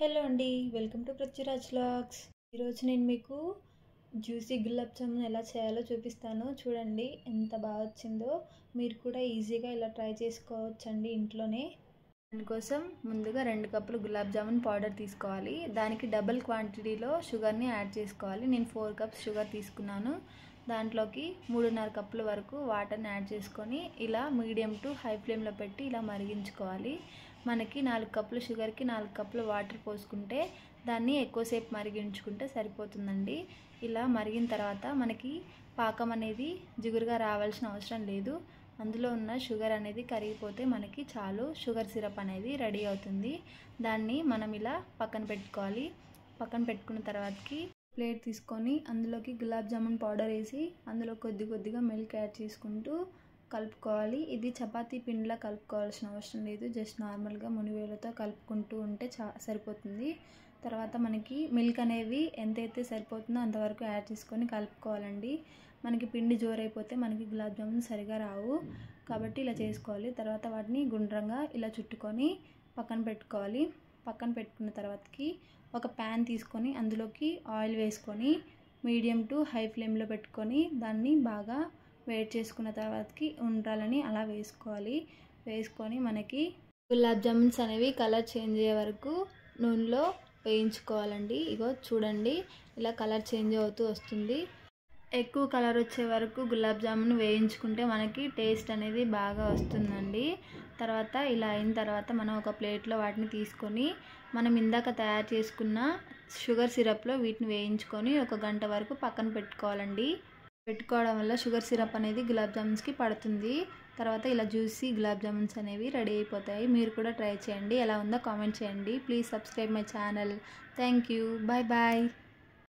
Hello అండి, welcome to Prithviraj vlogs. ఈరోజు నేను మీకు జ్యూసీ గులాబ్ జామున్ ఎలా చేయాలో చూపిస్తాను. చూడండి ఎంత బాగా వచ్చిందో. మీరు కూడా ఈజీగా ఇలా ట్రై చేసుకోవచ్చండి ఇంట్లోనే. దానికోసం ముందుగా 2 కప్పులు గులాబ్ జామున్ పౌడర్ తీసుకోవాలి. దానికి డబుల్ క్వాంటిటీలో షుగర్ని యాడ్ చేసుకోవాలి. నేను 4 కప్స్ షుగర్ తీసుకున్నాను. దాంట్లోకి 3.5 కప్పుల వరకు వాటర్ని యాడ్ చేసుకొని ఇలా మీడియం టు హై ఫ్లేమ్లో పెట్టి ఇలా మరిగించుకోవాలి. మనకి 4 కప్పుల షుగర్కి 4 కప్పుల వాటర్ పోసుకుంటే దాన్ని ఎక్కువసేపు మరిగించుకుంటే సరిపోతుందండి. ఇలా మరిగిన తర్వాత మనకి పాకం అనేది జిగురుగా రావాల్సిన అవసరం లేదు. అందులో ఉన్న షుగర్ అనేది కరిగిపోతే మనకి చాలు. షుగర్ సిరప్ అనేది రెడీ అవుతుంది. దాన్ని మనం ఇలా పక్కన పెట్టుకోవాలి. పక్కన పెట్టుకున్న తర్వాతకి ప్లేట్ తీసుకొని అందులోకి గులాబ్ జామున్ పౌడర్ వేసి అందులో కొద్దిగా మిల్క్ యాడ్ చేసుకుంటూ కలుపుకోవాలి. ఇది చపాతీ పిండిలా కలుపుకోవాల్సిన అవసరం లేదు. జస్ట్ నార్మల్గా మునివేలతో కలుపుకుంటూ ఉంటే సరిపోతుంది. తర్వాత మనకి మిల్క్ అనేవి ఎంతైతే సరిపోతుందో అంతవరకు యాడ్ చేసుకొని కలుపుకోవాలండి. మనకి పిండి జోరైపోతే మనకి గులాబ్ జామున్ సరిగా రావు. కాబట్టి ఇలా చేసుకోవాలి. తర్వాత వాటిని గుండ్రంగా ఇలా చుట్టుకొని పక్కన పెట్టుకోవాలి. పక్కన పెట్టుకున్న తర్వాతకి ఒక ప్యాన్ తీసుకొని అందులోకి ఆయిల్ వేసుకొని మీడియం టు హై ఫ్లేమ్లో పెట్టుకొని దాన్ని బాగా వేడి చేసుకున్న తర్వాతకి ఉండాలని అలా వేసుకోవాలి. వేసుకొని మనకి గులాబ్ జామున్స్ అనేవి కలర్ చేంజ్ అయ్యే వరకు నూనెలో వేయించుకోవాలండి. ఇగో చూడండి, ఇలా కలర్ చేంజ్ అవుతూ వస్తుంది. ఎక్కువ కలర్ వచ్చే వరకు గులాబ్ జామున్ వేయించుకుంటే మనకి టేస్ట్ అనేది బాగా వస్తుందండి. తర్వాత ఇలా అయిన తర్వాత మనం ఒక ప్లేట్లో వాటిని తీసుకొని మనం ఇందాక తయారు చేసుకున్న షుగర్ సిరప్లో వీటిని వేయించుకొని 1 గంట వరకు పక్కన పెట్టుకోవాలండి. పెట్టుకోవడం వల్ల షుగర్ సిరప్ అనేది గులాబ్ జామున్స్కి పడుతుంది. తర్వాత ఇలా జ్యూసీ గులాబ్ జామున్స్ అనేవి రెడీ అయిపోతాయి. మీరు కూడా ట్రై చేయండి. ఎలా ఉందో కామెంట్ చేయండి. Please subscribe my channel. Thank you. Bye bye.